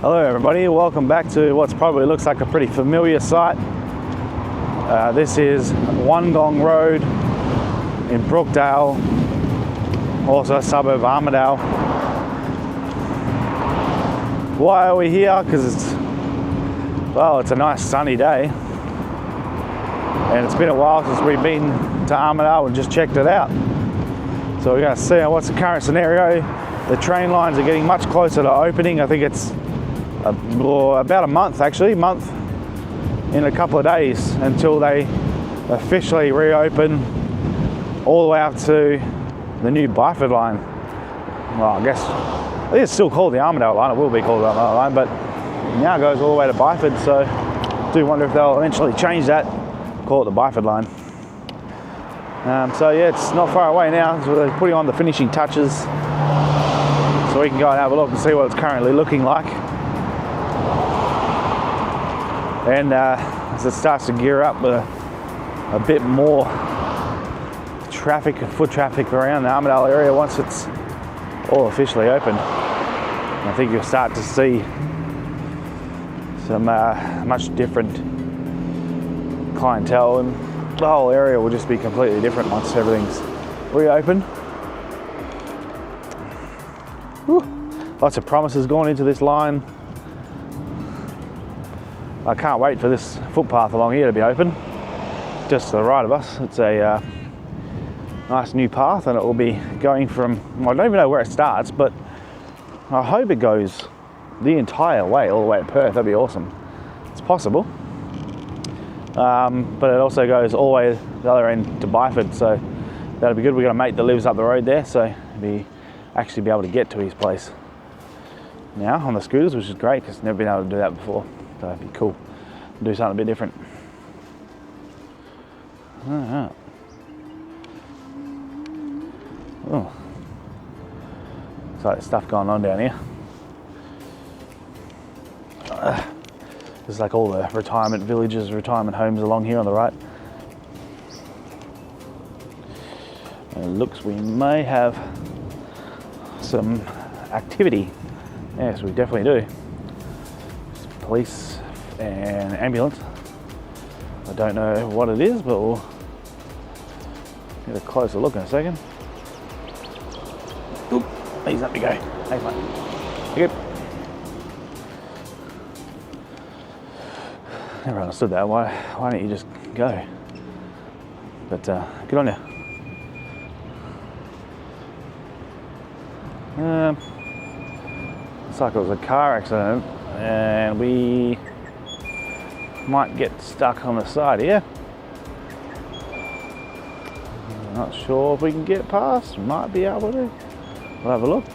Hello everybody, welcome back to what's probably looks like a pretty familiar site. This is Gong Road in Brookdale, also a suburb of Armadale. Why are we here? Because it's a nice sunny day and it's been a while since we've been to Armadale and just checked it out. So we're going to see what's the current scenario. The train lines are getting much closer to opening. I think it's about a month in a couple of days until they officially reopen all the way up to the new Byford line. Well, I think it's still called the Armadale line. It will be called the Armadale line, but now it goes all the way to Byford. So I do wonder if they'll eventually change that, call it the Byford line. So yeah, it's not far away now. So they're putting on the finishing touches, so we can go and have a look and see what it's currently looking like. And as it starts to gear up with a bit more foot traffic around the Armadale area once it's all officially open, I think you'll start to see some much different clientele, and the whole area will just be completely different once everything's reopened. Whew. Lots of promises going into this line. I can't wait for this footpath along here to be open, just to the right of us. It's a nice new path, and it will be going from, well, I don't even know where it starts, but I hope it goes the entire way, all the way to Perth. That'd be awesome. It's possible. But it also goes all the way to the other end to Byford, so that'll be good. We've got a mate that lives up the road there, so actually be able to get to his place now on the scooters, which is great because never been able to do that before. So it'd be cool to do something a bit different. Alright. Oh, looks like there's stuff going on down here. There's like all the retirement villages, retirement homes along here on the right. And it looks we may have some activity. Yes, we definitely do. Police and ambulance. I don't know what it is, but we'll get a closer look in a second. Oop, ease up you go. Thanks, mate. Thank you. Never understood that. Why don't you just go? But good on you. Looks like it was a car accident, and we might get stuck on the side here. Not sure if we can get past. Might be able to. We'll have a look.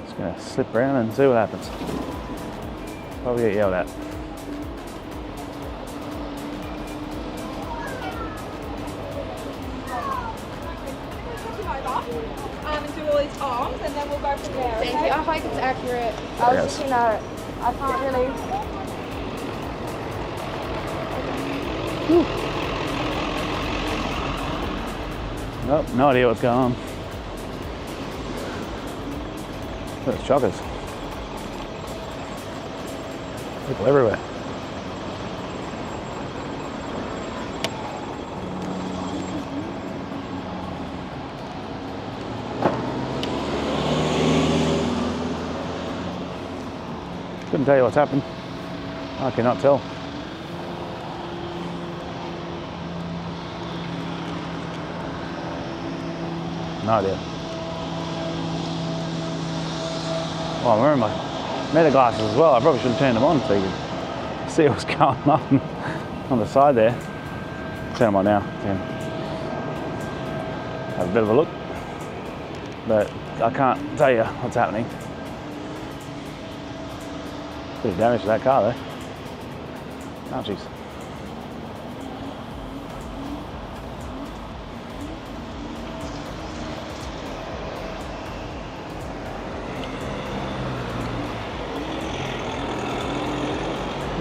Just gonna slip around and see what happens. Probably get yelled at. And do all these arms, and then we'll go from there. Thank you. I hope it's accurate. I was looking at it. I can't really. Nope, no idea what's going on. There's chockers. People everywhere. Couldn't tell you what's happened. I cannot tell. No idea. Well, I'm wearing my meta glasses as well. I probably should have turned them on so you could see what's going on the side there. Turn them on now. Have a bit of a look. But I can't tell you what's happening. Bit of damage to that car though. Oh jeez.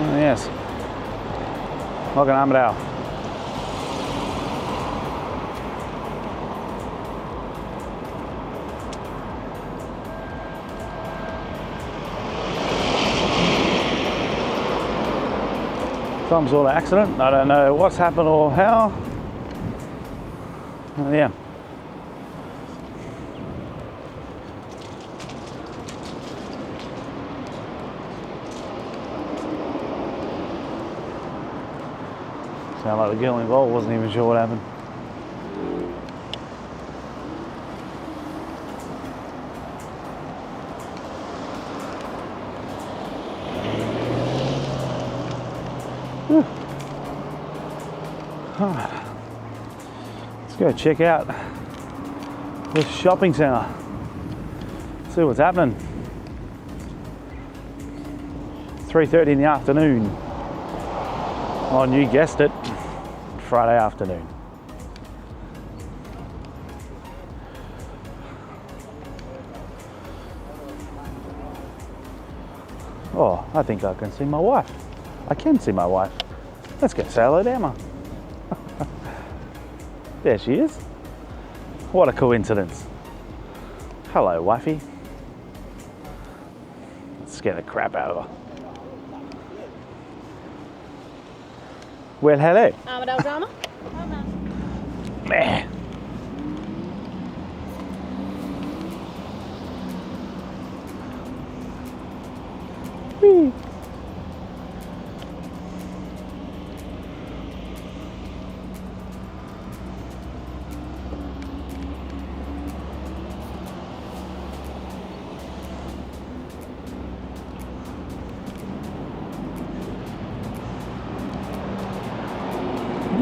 Oh yes. Welcome to Armadale. some sort of accident. I don't know what's happened or how. Yeah. Sound like the girl involved wasn't even sure what happened. Let's go check out this shopping centre. See what's happening. 3:30 in the afternoon on, you guessed it, Friday afternoon. Oh, I think I can see my wife. I can see my wife. Let's go say hello to Emma. There she is. What a coincidence. Hello, wifey. Let's scare the crap out of her. Well, hello. Armadale drama? Meh. Whee.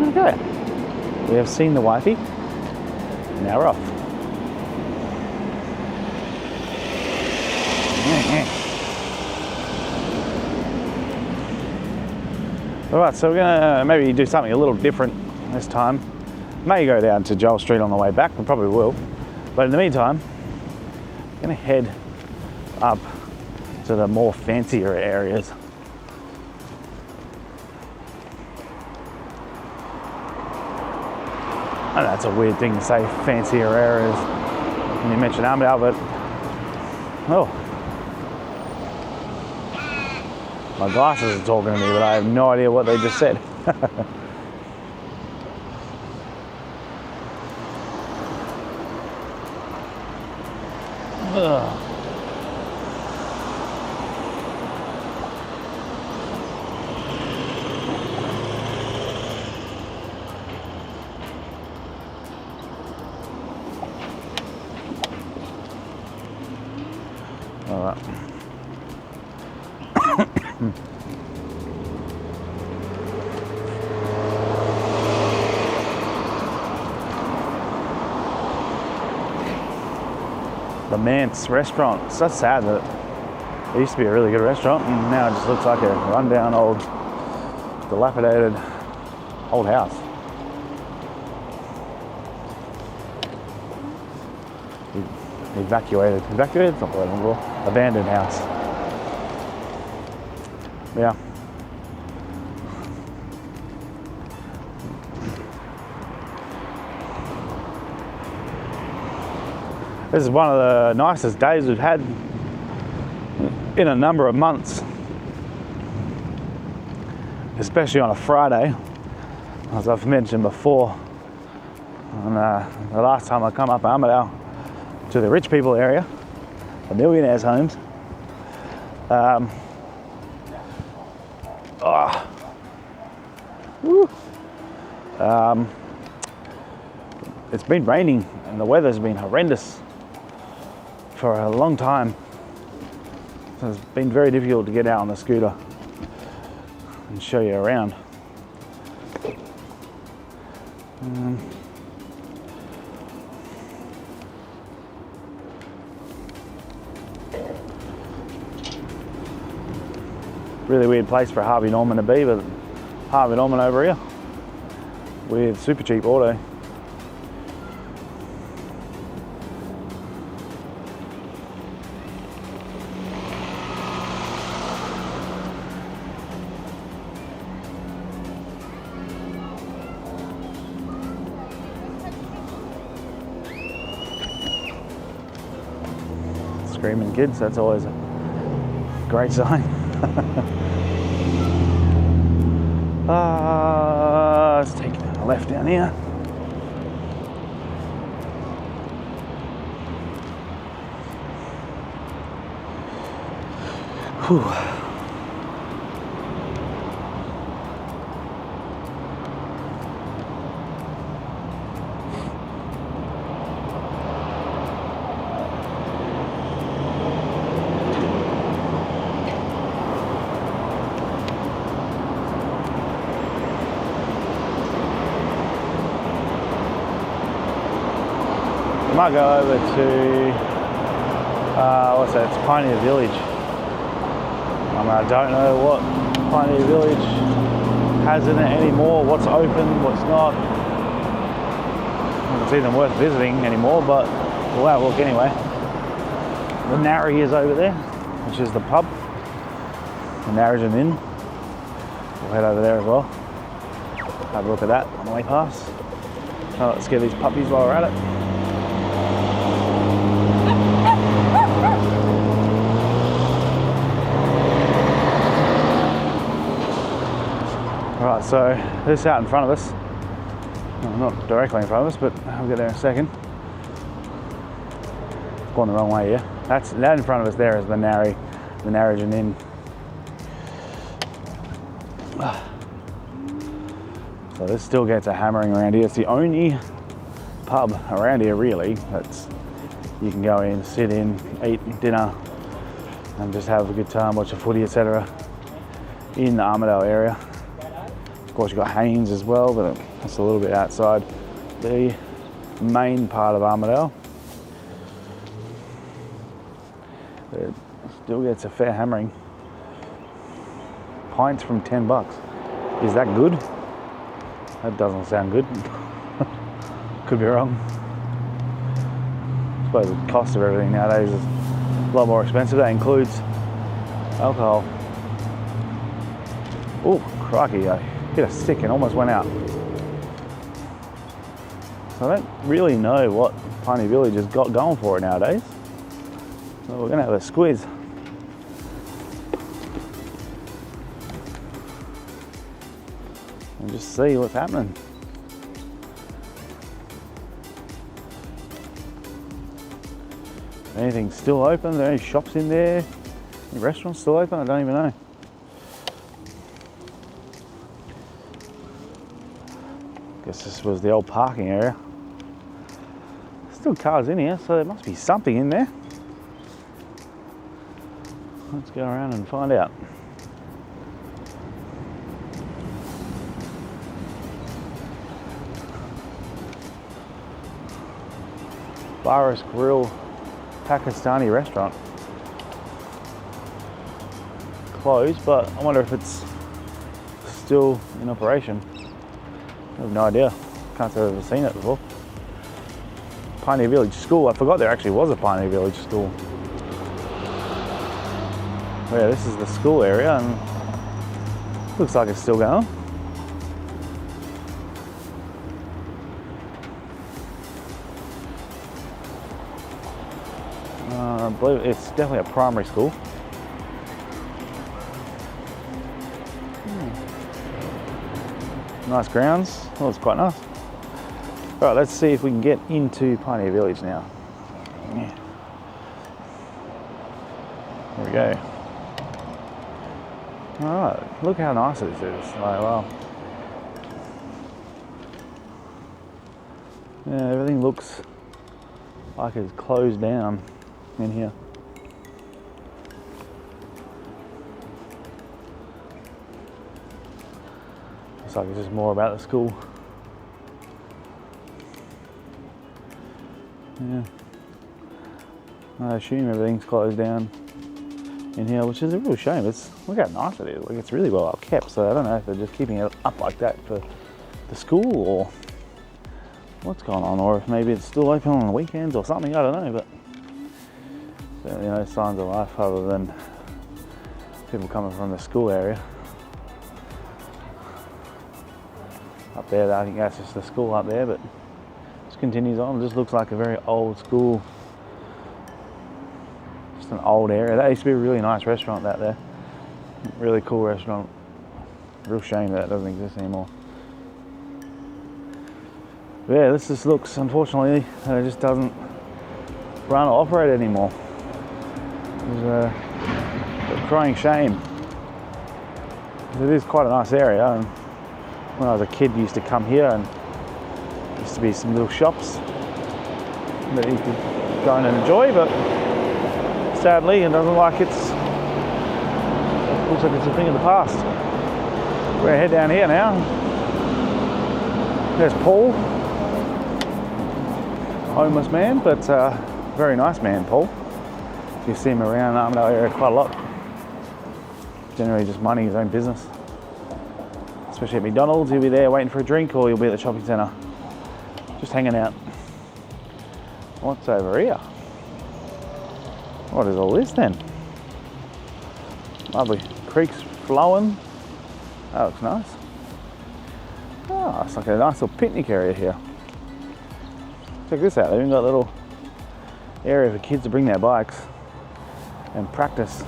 Okay, we have seen the wifey. Now we're off. All right, so we're gonna maybe do something a little different this time. May go down to Joel Street on the way back, we probably will. But in the meantime, I'm gonna head up to the more fancier areas. I know that's a weird thing to say, fancier areas, when you mention Armadale, but oh, my glasses are talking to me, but I have no idea what they just said. Ugh. All right. The Manse restaurant. It's so sad that it used to be a really good restaurant and now it just looks like a rundown old, dilapidated old house. Evacuated. Evacuated? It's not the word I'm looking for. Abandoned house. Yeah. This is one of the nicest days we've had in a number of months. Especially on a Friday, as I've mentioned before. And the last time I come up Armadale to the rich people area, the millionaires' homes. It's been raining and the weather's been horrendous for a long time. So it's been very difficult to get out on the scooter and show you around. Really weird place for a Harvey Norman to be, but Harvey Norman over here with super cheap auto. Screaming kids, that's always a great sign. Let's take a left down here. Whew. Might go over to what's that? It's Pioneer Village. I don't know what Pioneer Village has in it anymore. What's open, what's not. It's even worth visiting anymore, but we'll have a look anyway. The Narry is over there, which is the pub. The Narry's an inn. We'll head over there as well. Have a look at that on the way past. Now let's get these puppies while we're at it. Right, so this out in front of us, well, not directly in front of us, but I'll get there in a second. Going the wrong way here. That in front of us there is the Narrogin Inn. So this still gets a hammering around here. It's the only pub around here really that's you can go in, sit in, eat dinner, and just have a good time, watch a footy, etc. in the Armadale area. Of course, you've got Haynes as well, but that's a little bit outside the main part of Armadale. But it still gets a fair hammering. Pints from $10. Is that good? That doesn't sound good. Could be wrong. I suppose the cost of everything nowadays is a lot more expensive. That includes alcohol. Oh, crikey, I hit a stick and almost went out. So I don't really know what Pioneer Village has got going for it nowadays. So we're going to have a squeeze. And just see what's happening. Anything still open? Are there any shops in there? Any restaurants still open? I don't even know. Guess this was the old parking area. Still cars in here, so there must be something in there. Let's go around and find out. Baris Grill Pakistani restaurant. Closed, but I wonder if it's still in operation. I have no idea. Can't say I've ever seen it before. Pioneer Village School. I forgot there actually was a Pioneer Village School. Yeah, this is the school area and looks like it's still going. I believe it's definitely a primary school. Nice grounds. Oh, it's quite nice. All right, let's see if we can get into Pioneer Village now. Yeah. There we go. All right, look how nice this is. Oh, wow. Yeah, everything looks like it's closed down in here. Looks like it's just more about the school. Yeah. I assume everything's closed down in here, which is a real shame. Look how nice it is. Like, it's really well kept, so I don't know if they're just keeping it up like that for the school or what's going on, or if maybe it's still open on the weekends or something, I don't know, but certainly no signs of life other than people coming from the school area. Up there, I think that's just the school up there, but just continues on. It just looks like a very old school, just an old area. That used to be a really nice restaurant out there. Really cool restaurant. Real shame that doesn't exist anymore. But yeah, this just looks, unfortunately, it just doesn't run or operate anymore. It's a crying shame. It is quite a nice area, and when I was a kid, I used to come here, and there used to be some little shops that you could go in and enjoy, but sadly, it doesn't like it looks like it's a thing of the past. We're gonna head down here now. There's Paul, homeless man, but very nice man, Paul. You see him around the Armadale area quite a lot. Generally just minding his own business. Especially at McDonald's, he'll be there waiting for a drink, or he'll be at the shopping centre just hanging out. What's over here? What is all this then? Lovely creeks flowing. That looks nice. Oh, it's like a nice little picnic area here. Check this out, they've even got a little area for kids to bring their bikes and practice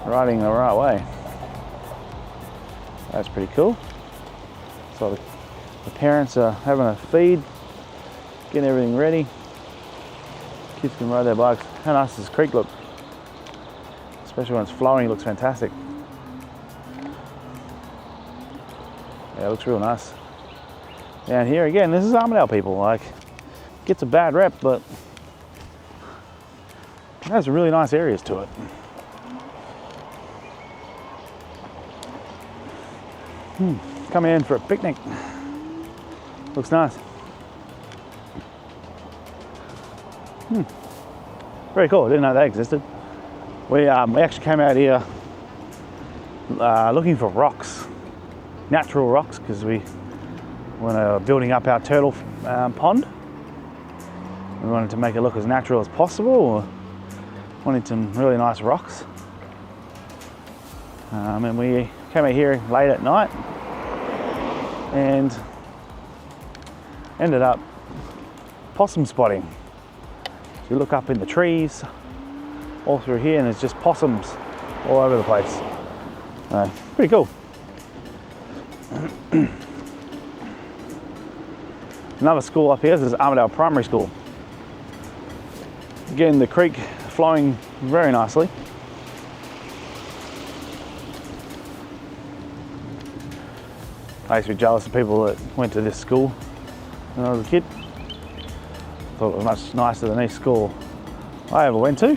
riding the right way. That's pretty cool. So the parents are having a feed, getting everything ready. Kids can ride their bikes. How nice does this creek look? Especially when it's flowing, it looks fantastic. Yeah, it looks real nice. Down here again, this is Armadale, people. Like, gets a bad rep, but it has really nice areas to it. Come in for a picnic. Looks nice. Very cool. I didn't know that existed. We actually came out here looking for rocks, natural rocks, because we were building up our turtle pond. We wanted to make it look as natural as possible. Wanted some really nice rocks. And we came out here late at night and ended up possum spotting. So you look up in the trees all through here, and there's just possums all over the place. Pretty cool. Another school up here, this is Armadale Primary School. Again, the creek flowing very nicely. I used to be jealous of people that went to this school when I was a kid. Thought it was much nicer than any school I ever went to.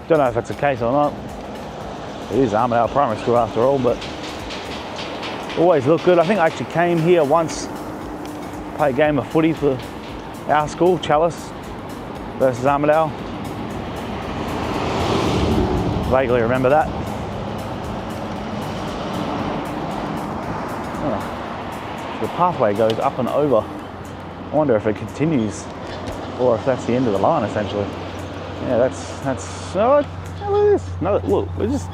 Don't know if that's the case or not. It is Armadale Primary School after all, but always looked good. I think I actually came here once, played a game of footy for our school, Chalice versus Armadale. Vaguely remember that. Oh, the pathway goes up and over. I wonder if it continues or if that's the end of the line essentially. Yeah, that's oh, look at this. No, look, we're just,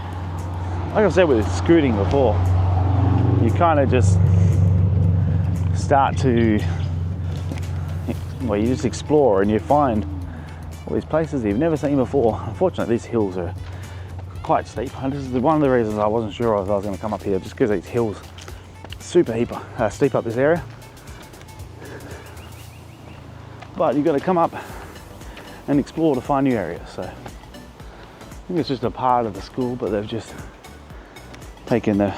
like I said with scooting before, you kind of just start to, well, you just explore and you find all these places that you've never seen before. Unfortunately, these hills are quite steep. And this is one of the reasons I wasn't sure if I was going to come up here, just because these hills super steep up this area. But you've got to come up and explore to find new areas. So I think it's just a part of the school, but they've just taken the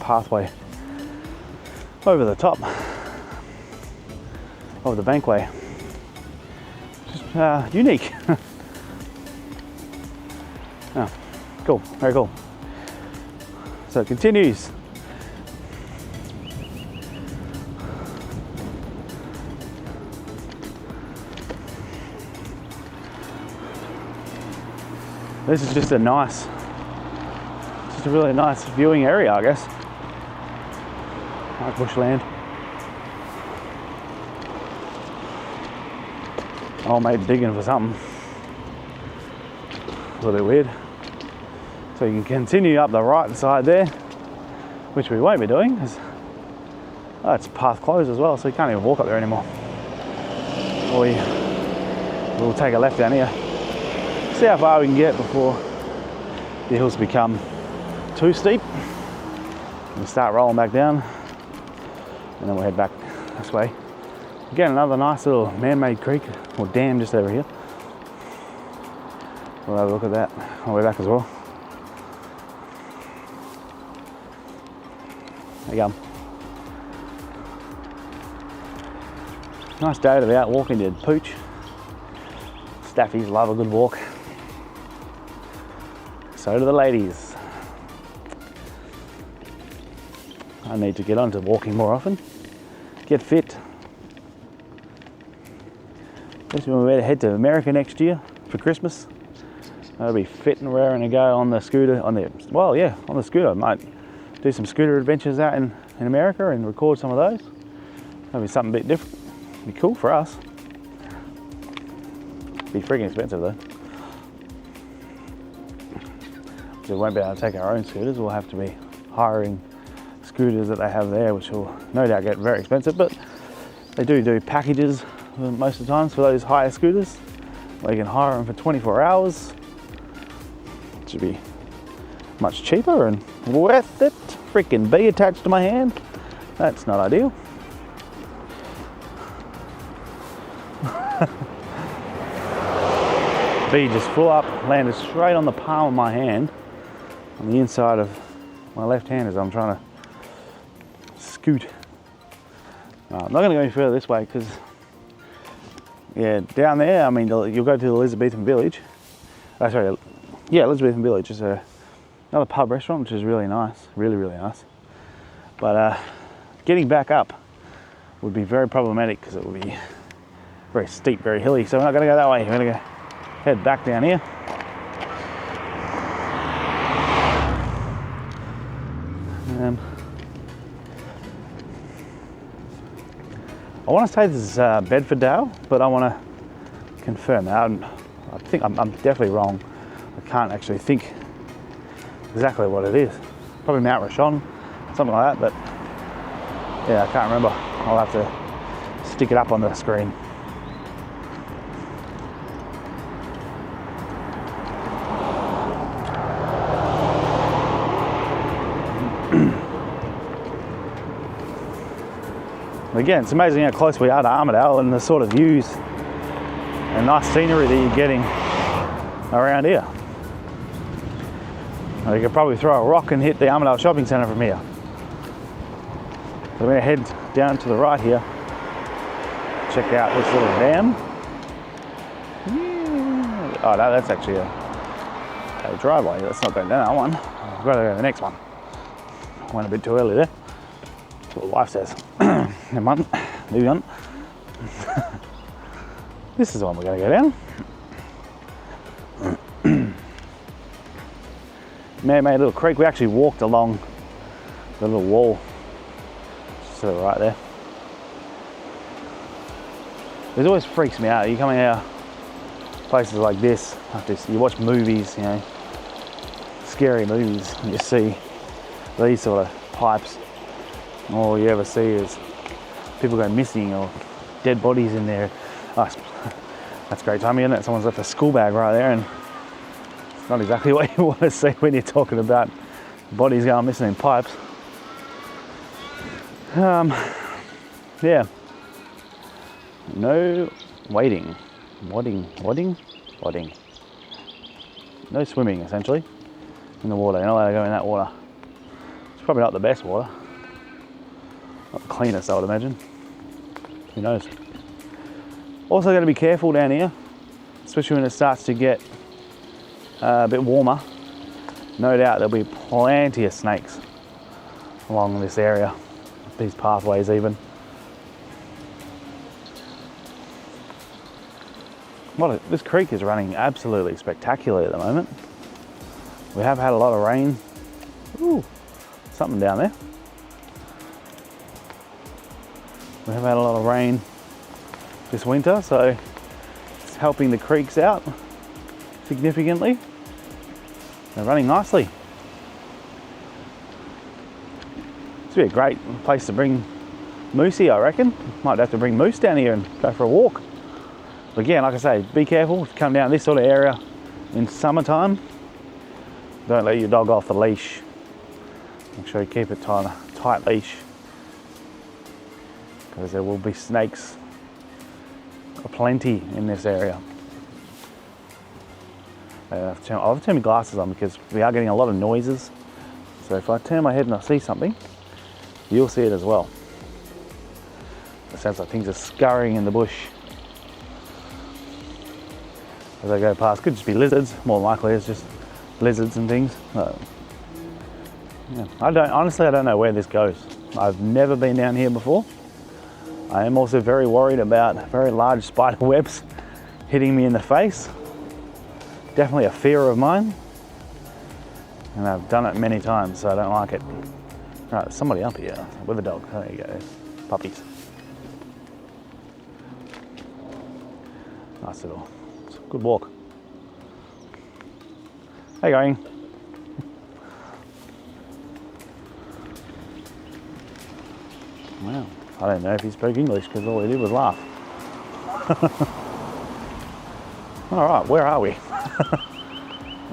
pathway over the top of the bankway. Just unique. Oh, cool, very cool. So it continues. This is just a really nice viewing area, I guess. Like bushland. Old mate digging for something. A little bit weird. So you can continue up the right side there, which we won't be doing, because it's path closed as well, so you can't even walk up there anymore. We'll take a left down here. See how far we can get before the hills become too steep. We'll start rolling back down, and then we'll head back this way. Again, another nice little man-made creek or dam just over here. We'll have a look at that on the way back as well. There you go. Nice day to be out walking to pooch. Staffies love a good walk. So do the ladies. I need to get on to walking more often. Get fit. Especially when we're to head to America next year for Christmas. I'll be fit and raring to go on the scooter. On the scooter. I might do some scooter adventures out in America and record some of those. That'll be something a bit different. Be cool for us. Be freaking expensive though. So we won't be able to take our own scooters. We'll have to be hiring scooters that they have there, which will no doubt get very expensive. But they do packages most of the times for those hire scooters, where you can hire them for 24 hours. It should be much cheaper and worth it. Freaking bee attached to my hand. That's not ideal. Bee just flew up, landed straight on the palm of my hand, on the inside of my left hand as I'm trying to scoot. I'm not going to go any further this way because, yeah, down there, I mean, you'll go to the Elizabethan Village. Elizabethan Village is another pub restaurant, which is really nice, really nice. But getting back up would be very problematic because it would be very steep, very hilly. So we're not going to go that way. We're going to go head back down here. I want to say this is Bedfordale, but I want to confirm that. I think I'm definitely wrong. I can't actually think exactly what it is. Probably Mount Nasura, something like that, but yeah, I can't remember. I'll have to stick it up on the screen. Again, it's amazing how close we are to Armadale and the sort of views and nice scenery that you're getting around here. You could probably throw a rock and hit the Armadale shopping centre from here. So we're going to head down to the right here, check out this little dam. Yeah. Oh no, that's actually a driveway. Let's not go down that one. I've got to go to the next one. Went a bit too early there. That's what the wife says. Never mind, moving on. This is the one we're going to go down. Man-made little creek. We actually walked along the little wall, sort of right there. It always freaks me out. You come out places like this, you watch movies, you know, scary movies, and you see these sort of pipes. All you ever see is people go missing or dead bodies in there. Oh, that's great timing, isn't it? Someone's left a school bag right there, and it's not exactly what you want to see when you're talking about bodies going missing in pipes. Yeah. No wading. No swimming, essentially, in the water. You're not allowed to go in that water. It's probably not the best water. Not the cleanest, I would imagine. Who knows? Also got to be careful down here, especially when it starts to get a bit warmer. No doubt there'll be plenty of snakes along this area, these pathways even. This creek is running absolutely spectacular at the moment. We have had a lot of rain. Ooh, something down there. We have had a lot of rain this winter, so it's helping the creeks out significantly. They're running nicely. This would be a great place to bring Moosey, I reckon. Might have to bring Moose down here and go for a walk. But again, like I say, be careful if you come down this sort of area in summertime. Don't let your dog off the leash. Make sure you keep it tight leash, because there will be snakes aplenty in this area. I'll have to turn my glasses on because we are getting a lot of noises. So if I turn my head and I see something, you'll see it as well. It sounds like things are scurrying in the bush as I go past. Could just be lizards, more likely it's just lizards and things. Yeah. Honestly, I don't know where this goes. I've never been down here before. I am also very worried about very large spider webs hitting me in the face. Definitely a fear of mine. And I've done it many times, so I don't like it. Right, there's somebody up here with a dog. There you go, puppies. Nice little, it's a good walk. How you going? Wow, I don't know if he spoke English because all he did was laugh. All right, where are we?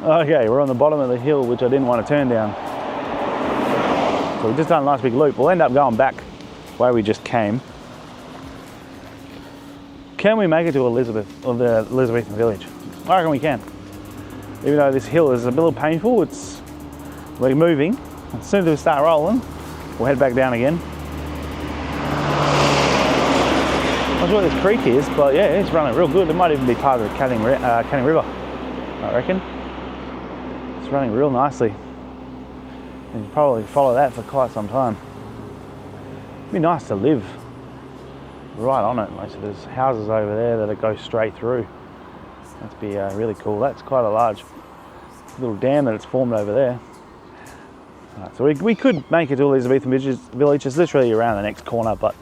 Okay, we're on the bottom of the hill, which I didn't want to turn down. So we've just done a nice big loop. We'll end up going back where we just came. Can we make it to the Elizabethan village? I reckon we can. Even though this hill is a little painful, we're moving. As soon as we start rolling, we'll head back down again. I'm not sure what this creek is, but yeah, it's running real good. It might even be part of the Canning River, I reckon. It's running real nicely. You can probably follow that for quite some time. It'd be nice to live right on it. Like, so there's houses over there that go straight through. That'd be really cool. That's quite a large little dam that it's formed over there. Right, so we could make it to Elizabethan village. It's literally around the next corner, but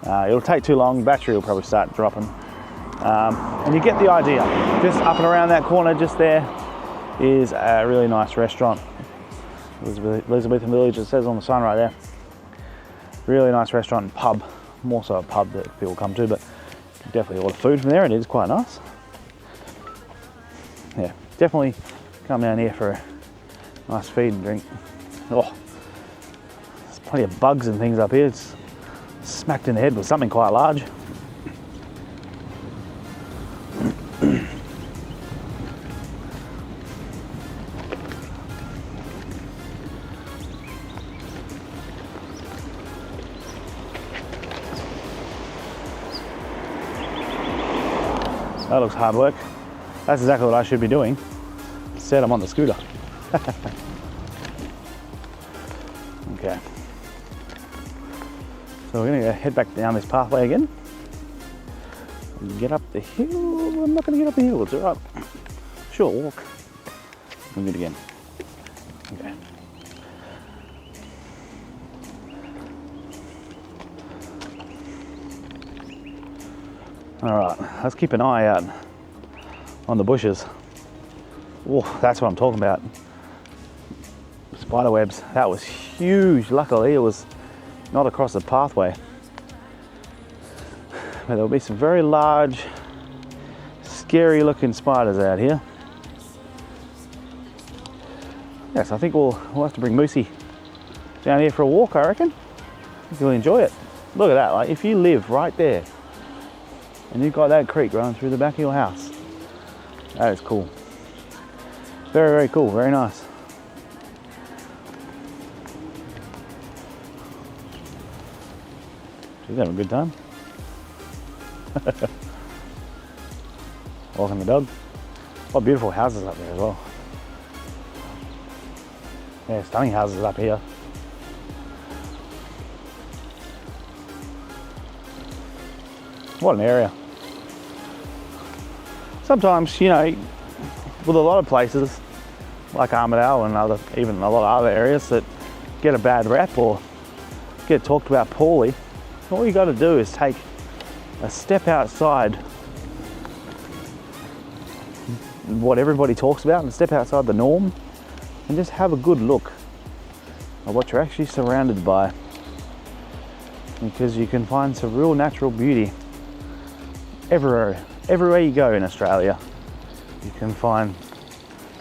it'll take too long. Battery will probably start dropping. And you get the idea. Just up and around that corner just there is a really nice restaurant. Elizabethan village, it says on the sign right there. Really nice restaurant and pub. More so a pub that people come to, but definitely all the food from there, and it is quite nice. Yeah, definitely come down here for a nice feed and drink. Oh, there's plenty of bugs and things up here. It's smacked in the head with something quite large. That looks hard work. That's exactly what I should be doing. Instead, I'm on the scooter. Okay. So we're gonna head back down this pathway again. And get up the hill. I'm not gonna get up the hill, it's all right. Short walk. We'll do it again. Okay. All right, let's keep an eye out on the bushes. Oh, that's what I'm talking about. Spider webs. That was huge. Luckily, it was not across the pathway. But there'll be some very large, scary looking spiders out here. Yes, I think we'll have to bring Moosey down here for a walk, I reckon. I think he'll enjoy it. Look at that, like if you live right there and you've got that creek running through the back of your house, that is cool. Very, very cool, very nice. She's having a good time. Walking the dog. What beautiful houses up there as well. Yeah, stunning houses up here. What an area. Sometimes, you know, with a lot of places like Armadale and even a lot of other areas that get a bad rap or get talked about poorly, all you got to do is take a step outside what everybody talks about and step outside the norm and just have a good look at what you're actually surrounded by, because you can find some real natural beauty everywhere you go in Australia. You can find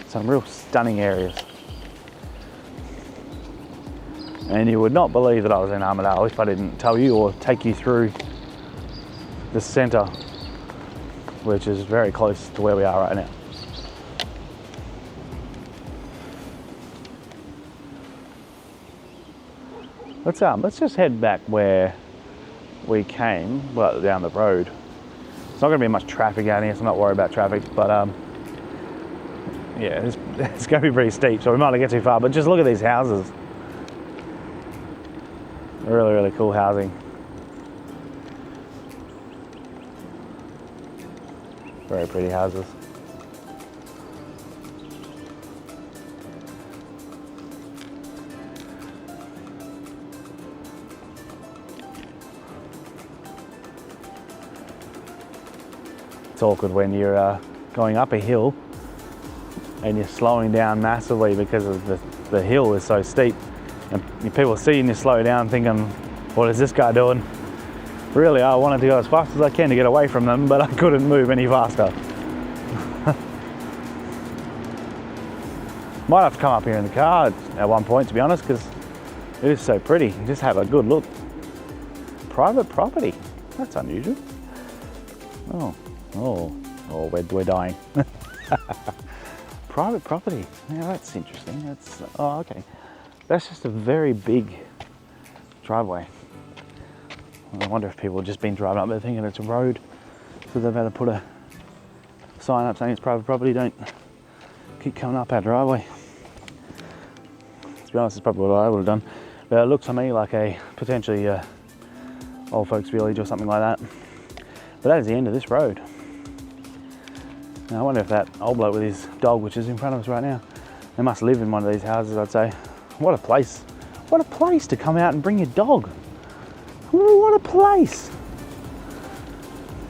some real stunning areas. And you would not believe that I was in Armadale if I didn't tell you or take you through the centre, which is very close to where we are right now. Let's just head back where we came, well, down the road. It's not going to be much traffic out here, so I'm not worried about traffic, but yeah, it's going to be pretty steep, so we might not get too far, but just look at these houses. Really, really cool housing. Very pretty houses. It's awkward when you're going up a hill and you're slowing down massively because of the hill is so steep, and people seeing you slow down thinking, what is this guy doing? Really, I wanted to go as fast as I can to get away from them, but I couldn't move any faster. Might have to come up here in the car at one point, to be honest, because it is so pretty. Just have a good look. Private property, that's unusual. Oh, we're dying. Private property, yeah, that's interesting. Okay. That's just a very big driveway. I wonder if people have just been driving up there thinking it's a road, so they've had to put a sign up saying it's private property, don't keep coming up our driveway. To be honest, it's probably what I would have done. But it looks to me like a potentially old folks village or something like that. But that is the end of this road. Now I wonder if that old bloke with his dog, which is in front of us right now, they must live in one of these houses, I'd say. What a place. What a place to come out and bring your dog. What a place.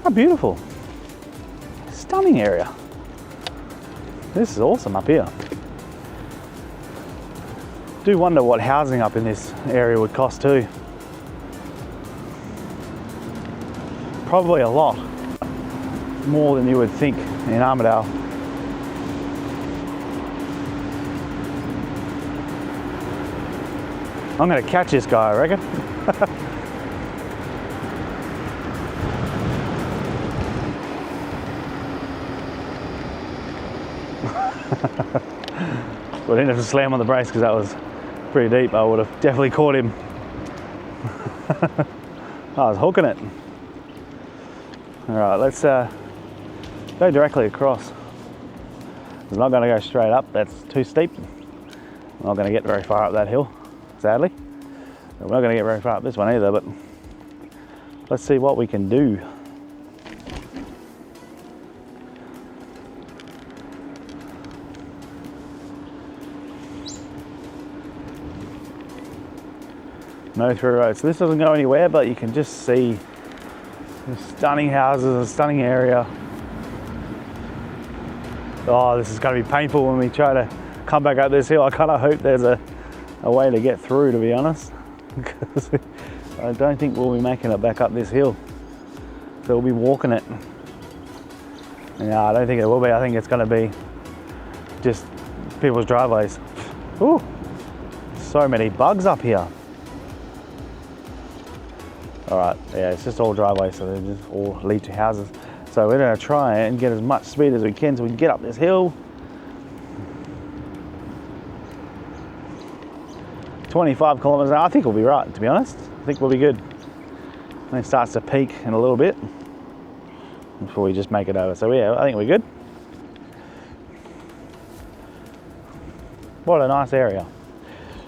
How beautiful. Stunning area. This is awesome up here. Do wonder what housing up in this area would cost too. Probably a lot more than you would think in Armadale. I'm going to catch this guy, I reckon. Well, I didn't have to slam on the brakes because that was pretty deep. I would have definitely caught him. I was hooking it. All right, let's go directly across. I'm not going to go straight up, that's too steep. I'm not going to get very far up that hill, sadly. We're not going to get very far up this one either, but let's see what we can do. No through road. So this doesn't go anywhere, but you can just see the stunning houses, a stunning area. Oh, this is going to be painful when we try to come back up this hill. I kind of hope there's a way to get through, to be honest, because I don't think we'll be making it back up this hill. So we'll be walking it. No, I don't think it will be. I think it's going to be just people's driveways. Ooh, so many bugs up here. All right, yeah, it's just all driveways, so they just all lead to houses. So we're going to try and get as much speed as we can so we can get up this hill. 25 kilometers an hour, I think we'll be right, to be honest. I think we'll be good. And it starts to peak in a little bit before we just make it over. So yeah, I think we're good. What a nice area.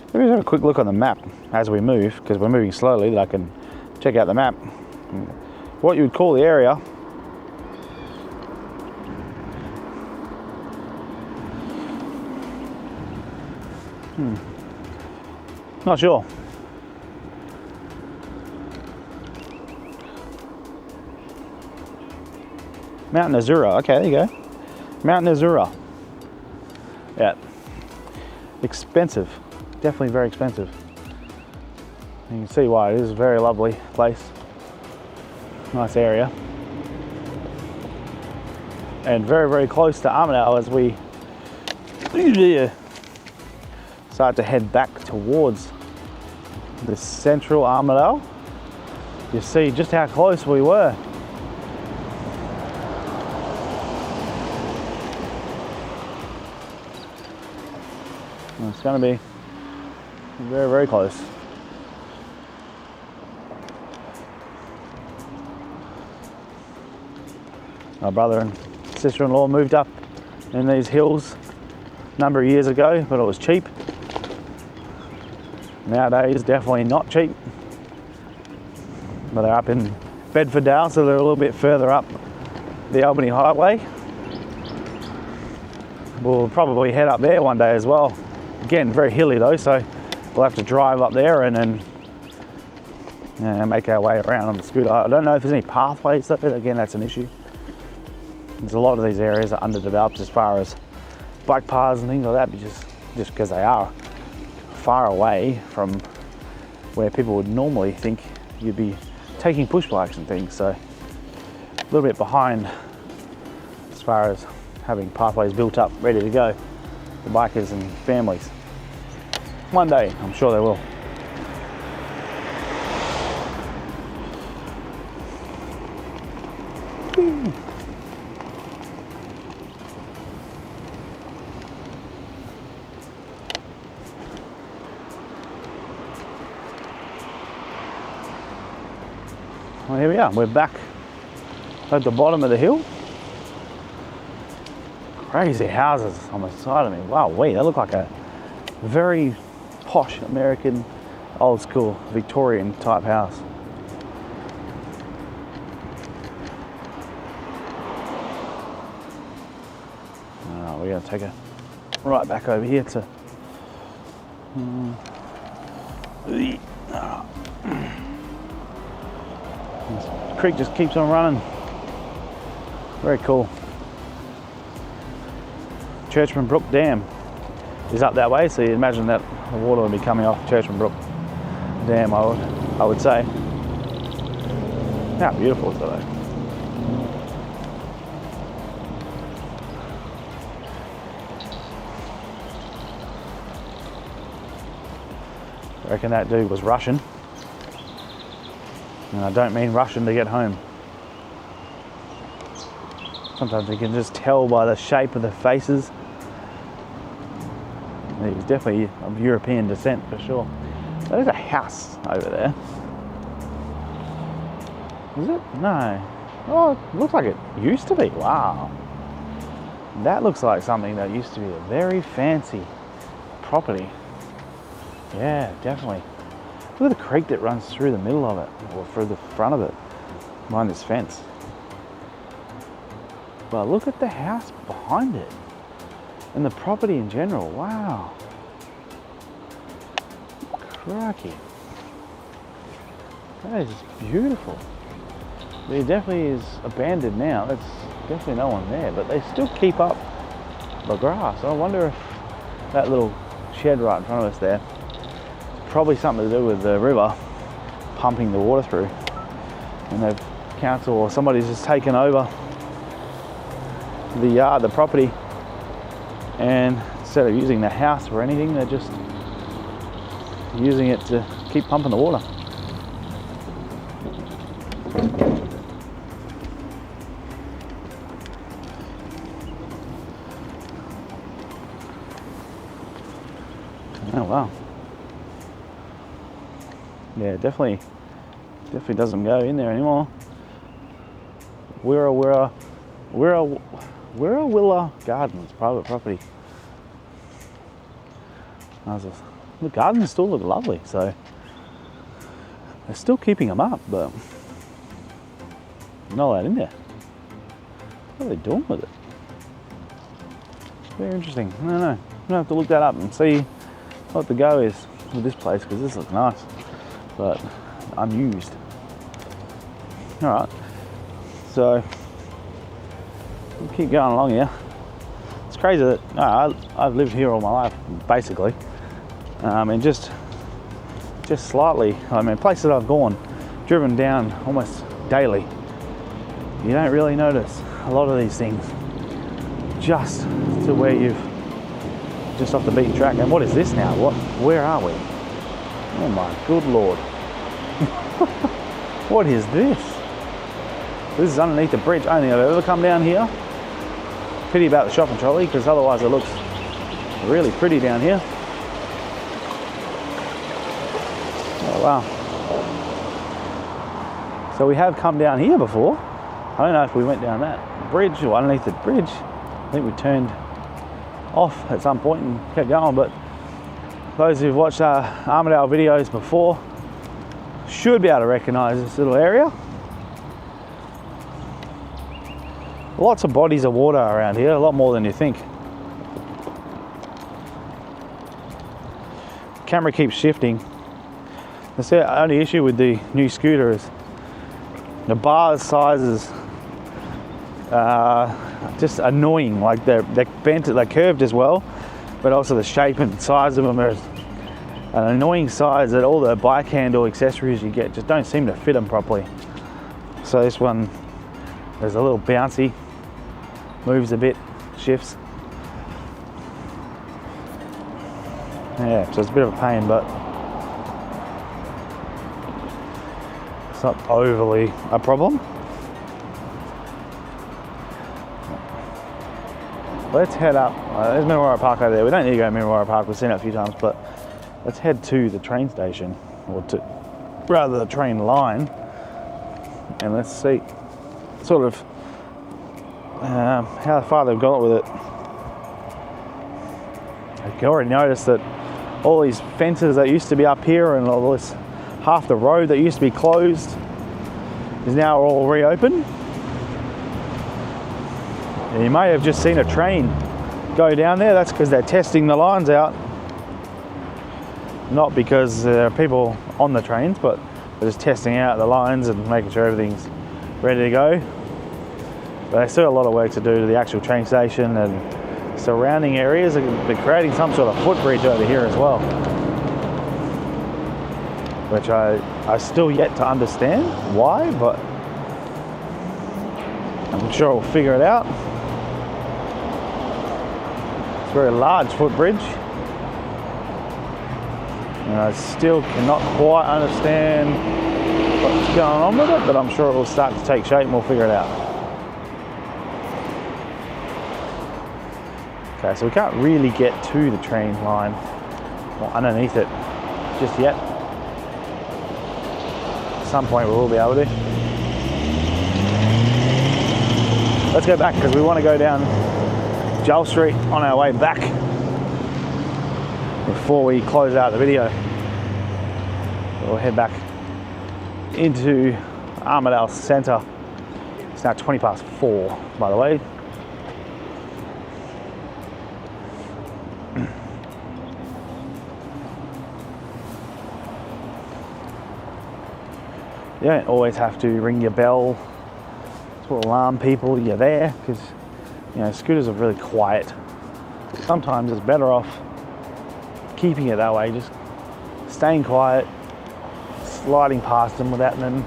Let me just have a quick look on the map as we move, because we're moving slowly, that I can check out the map. What you would call the area. Not sure. Mount Nasura. Okay, there you go. Mount Nasura. Yeah. Expensive. Definitely very expensive. You can see why. It is a very lovely place. Nice area. And very, very close to Armadale as we start to head back towards this central Armadale, you see just how close we were. And it's going to be very, very close. My brother and sister-in-law moved up in these hills a number of years ago, but it was cheap. Nowadays, definitely not cheap. But they're up in Bedfordale, so they're a little bit further up the Albany Highway. We'll probably head up there one day as well. Again, very hilly though, so we'll have to drive up there and then make our way around on the scooter. I don't know if there's any pathways though. Again, that's an issue. There's a lot of these areas are underdeveloped as far as bike paths and things like that, but just because they are far away from where people would normally think you'd be taking push bikes and things, so a little bit behind as far as having pathways built up ready to go for bikers and families. One day, I'm sure they will. Well, here we are. We're back at the bottom of the hill. Crazy houses on the side of me. Wow, they look like a very posh American, old school Victorian type house. We're going to take a right back over here to this creek just keeps on running. Very cool. Churchman Brook Dam is up that way, so you imagine that the water would be coming off Churchman Brook Dam, I would say. How beautiful is that? I reckon that dude was rushing. And I don't mean rushing to get home. Sometimes you can just tell by the shape of the faces. He's definitely of European descent for sure. There's a house over there. Is it? No. Oh, it looks like it used to be. Wow. That looks like something that used to be a very fancy property. Yeah, definitely. Look at the creek that runs through the middle of it, or through the front of it, behind this fence. But look at the house behind it, and the property in general. Wow. Crikey. That is beautiful. It definitely is abandoned now. There's definitely no one there, but they still keep up the grass. I wonder if that little shed right in front of us there, probably something to do with the river pumping the water through, and the council or somebody's just taken over the yard, the property, and instead of using the house for anything, they're just using it to keep pumping the water. Oh wow. Yeah, definitely doesn't go in there anymore. Willa Gardens, private property. The gardens still look lovely, so they're still keeping them up, but not allowed in there. What are they doing with it? Very interesting. I don't know. I'm gonna have to look that up and see what the go is with this place, because this looks nice, but unused. All right, so we'll keep going along here. It's crazy that I've lived here all my life, basically, and just slightly. I mean, places I've driven down almost daily. You don't really notice a lot of these things just to where you've just off the beaten track. And what is this now? Where are we? Oh my good lord. What is this? This is underneath the bridge. I don't think I've ever come down here. Pity about the shopping trolley, because otherwise it looks really pretty down here. Oh wow. So we have come down here before. I don't know if we went down that bridge or underneath the bridge. I think we turned off at some point and kept going, but those who've watched Armadale videos before should be able to recognise this little area. Lots of bodies of water around here, a lot more than you think. Camera keeps shifting. That's the only issue with the new scooter is the bar sizes just annoying. Like they're bent, they're curved as well, but also the shape and size of them are an annoying size that all the bike handle accessories you get just don't seem to fit them properly. So this one is a little bouncy, moves a bit, shifts. Yeah, so it's a bit of a pain, but it's not overly a problem. Let's head up. There's Mount Park over there. We don't need to go to Mount Park. We've seen it a few times, but let's head to the train station, or to rather the train line, and let's see sort of how far they've got with it. I can already notice that all these fences that used to be up here and all this, half the road that used to be closed is now all reopened. And you may have just seen a train go down there. That's because they're testing the lines out. Not because there are people on the trains, but they're just testing out the lines and making sure everything's ready to go. But there's still a lot of work to do to the actual train station and surrounding areas. They're creating some sort of footbridge over here as well, which I still yet to understand why, but I'm sure we'll figure it out. It's a very large footbridge, and I still cannot quite understand what's going on with it, but I'm sure it will start to take shape and we'll figure it out. Okay, so we can't really get to the train line or underneath it just yet. At some point we will be able to. Let's go back because we want to go down Joel Street on our way back before we close out the video. We'll head back into Armadale Centre. It's now 4:20, by the way. You don't always have to ring your bell to alarm people you're there, because scooters are really quiet. Sometimes it's better off keeping it that way, just staying quiet, sliding past them without them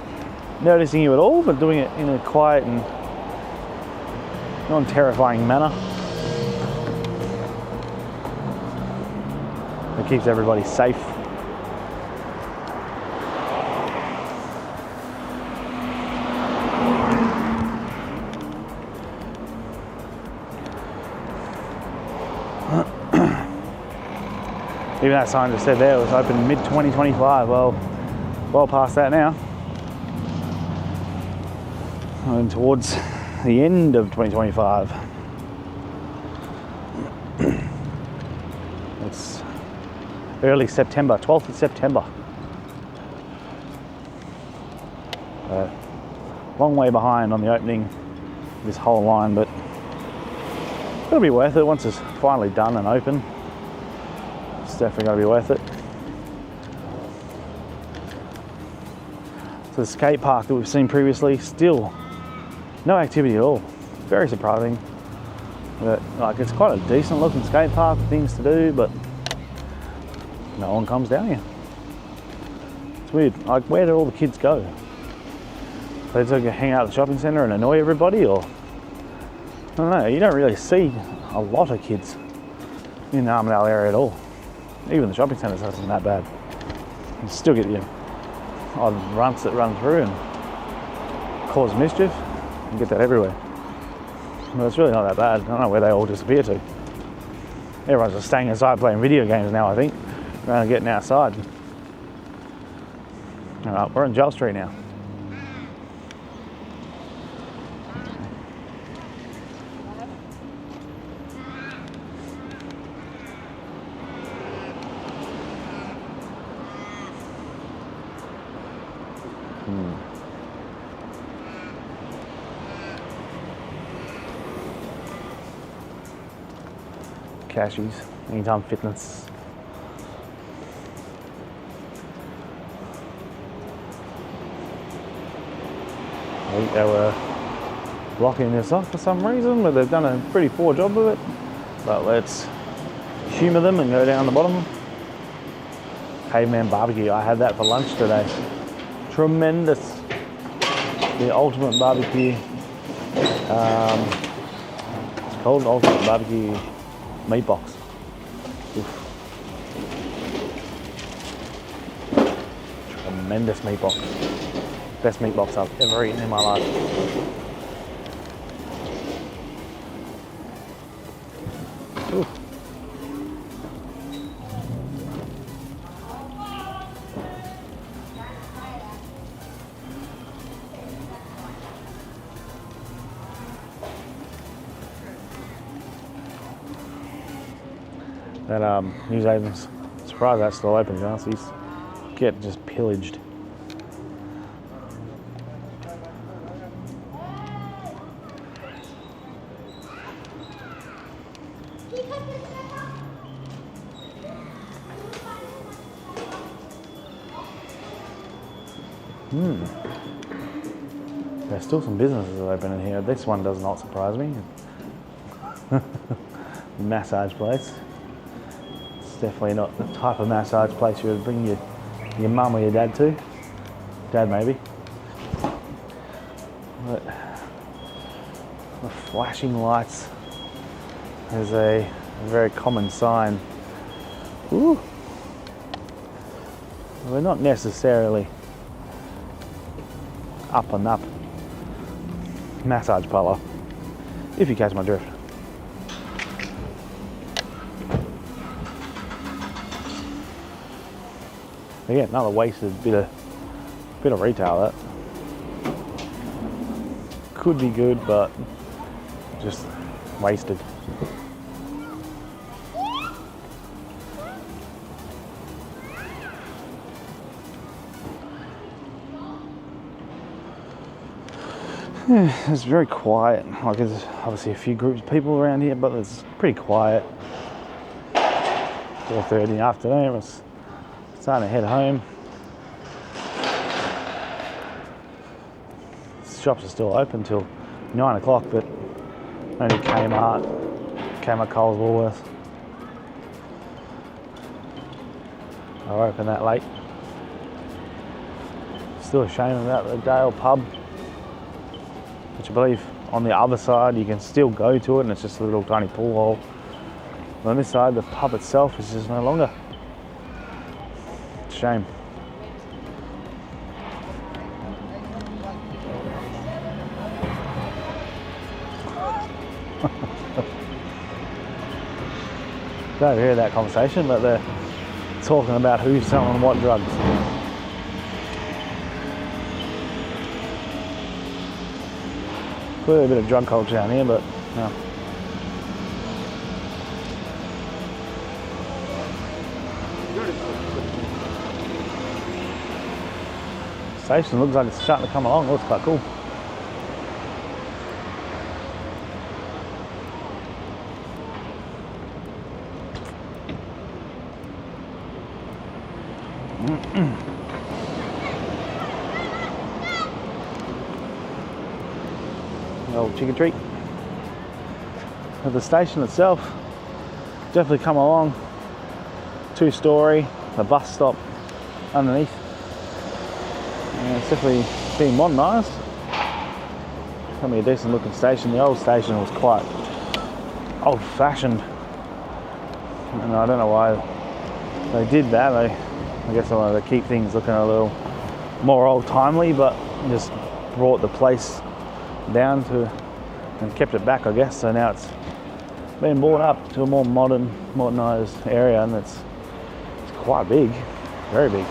noticing you at all, but doing it in a quiet and non-terrifying manner. It keeps everybody safe. Even that sign just said there it was open mid-2025. Well past that now. And towards the end of 2025. It's early September, 12th of September. Long way behind on the opening of this whole line, but it'll be worth it once it's finally done and open. It's definitely going to be worth it. So the skate park that we've seen previously, still no activity at all. Very surprising. But it's quite a decent looking skate park with things to do, but no one comes down here. It's weird. Like, where do all the kids go? They just hang out at the shopping centre and annoy everybody, or I don't know. You don't really see a lot of kids in the Armadale area at all. Even the shopping centre isn't that bad. You still get your odd runts that run through and cause mischief. You get that everywhere. But it's really not that bad. I don't know where they all disappear to. Everyone's just staying inside playing video games now, I think, rather than getting outside. Alright, we're on Gel Street now. Cashies, Anytime Fitness. I think they were blocking this off for some reason, but they've done a pretty poor job of it. But let's humour them and go down the bottom. Caveman barbecue, I had that for lunch today. Tremendous. The ultimate barbecue. It's called Ultimate Barbecue Meat Box. Oof. Tremendous meat box. Best meat box I've ever eaten in my life. Ooh. That New Zealand's surprised that's still open, guys. He's get just pillaged. There's still some businesses open in here. This one does not surprise me. Massage place. It's definitely not the type of massage place you would bring your mum or your dad to. Dad maybe. But the flashing lights is a very common sign. Ooh. We're not necessarily up and up massage parlour, if you catch my drift. Again, another wasted bit of retail. That could be good, but just wasted. Yeah, it's very quiet. Like there's obviously a few groups of people around here, but it's pretty quiet. 4:30 in the afternoon. Everyone's starting to head home. Shops are still open till 9 o'clock, but only Kmart, Coles, Woolworths are open that late. Still a shame about the Dale pub, which I believe on the other side you can still go to it and it's just a little tiny pool hole. But on this side the pub itself is just no longer. It's a shame. Don't hear that conversation, but they're talking about who's selling what drugs. Clearly a bit of drug culture down here, but no. Station looks like it's starting to come along. Looks quite cool. Old chicken treat. But the station itself definitely come along. 2-story, the bus stop underneath. And it's definitely being modernised. Gonna be a decent looking station. The old station was quite old fashioned. And I don't know why they did that. They I guess I wanted to keep things looking a little more old-timely, but just brought the place down to and kept it back, I guess. So now it's been brought up to a more modernised area, and it's quite big, very big.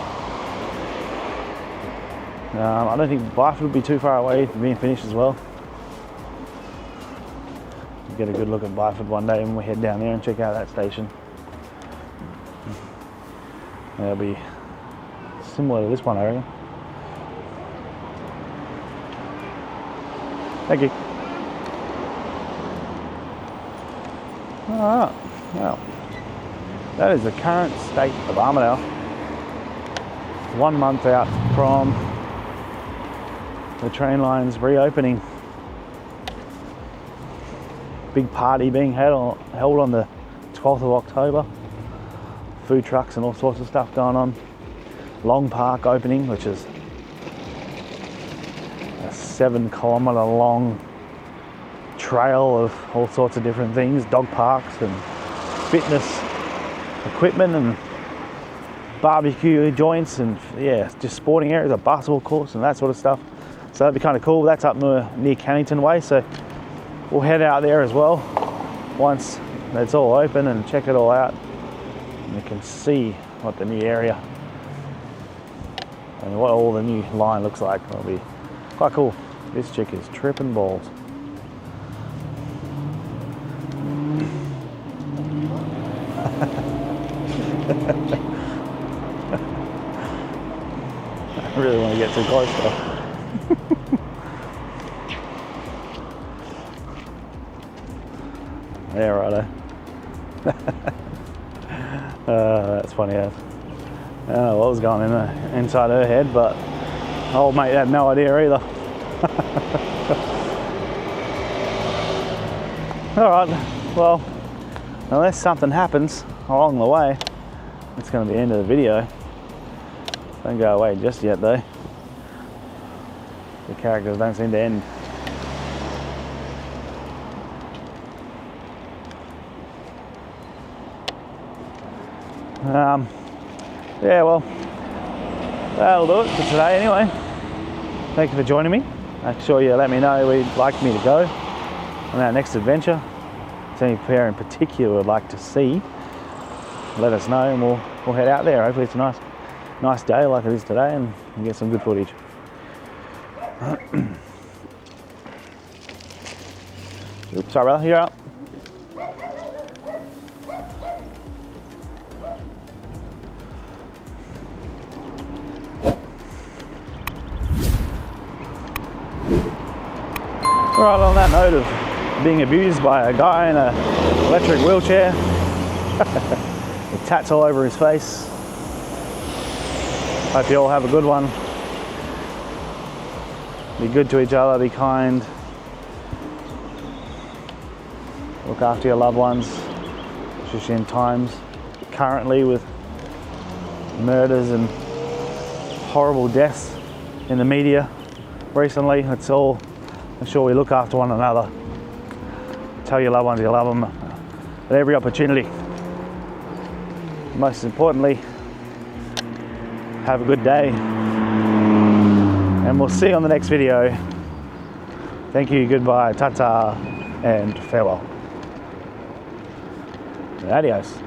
I don't think Byford would be too far away from being finished as well. Get a good look at Byford one day when we head down there and check out that station. It'll be similar to this one, I reckon. Thank you. Alright, well, that is the current state of Armadale. 1 month out from the train lines reopening. Big party being held on the 12th of October. Food trucks and all sorts of stuff going on. Long Park opening, which is a 7-kilometre long trail of all sorts of different things, dog parks and fitness equipment and barbecue joints and yeah, just sporting areas, a basketball course and that sort of stuff. So that'd be kind of cool. That's up near Cannington Way, so we'll head out there as well once it's all open and check it all out. And you can see what the new area and what all the new line looks like. It'll be quite cool. This chick is tripping balls. I really want to get too close though. Yeah, righto. That's funny. I don't know what was going inside her head, but old mate had no idea either. Alright, well, unless something happens along the way, it's going to be the end of the video. Don't go away just yet though. The characters don't seem to end. Yeah, well, that'll do it for today anyway. Thank you for joining me. Make sure you let me know where you'd like me to go on our next adventure. If any pair in particular would like to see, let us know and we'll head out there. Hopefully it's a nice day like it is today and get some good footage. Oops, sorry brother, you're out. Right, on that note of being abused by a guy in an electric wheelchair with tats all over his face. Hope you all have a good one. Be good to each other, be kind. Look after your loved ones, especially in times currently with murders and horrible deaths in the media recently. It's all, make sure we look after one another. Tell your loved ones you love them at every opportunity. Most importantly, have a good day. And we'll see you on the next video. Thank you, goodbye, ta-ta, and farewell. Adios.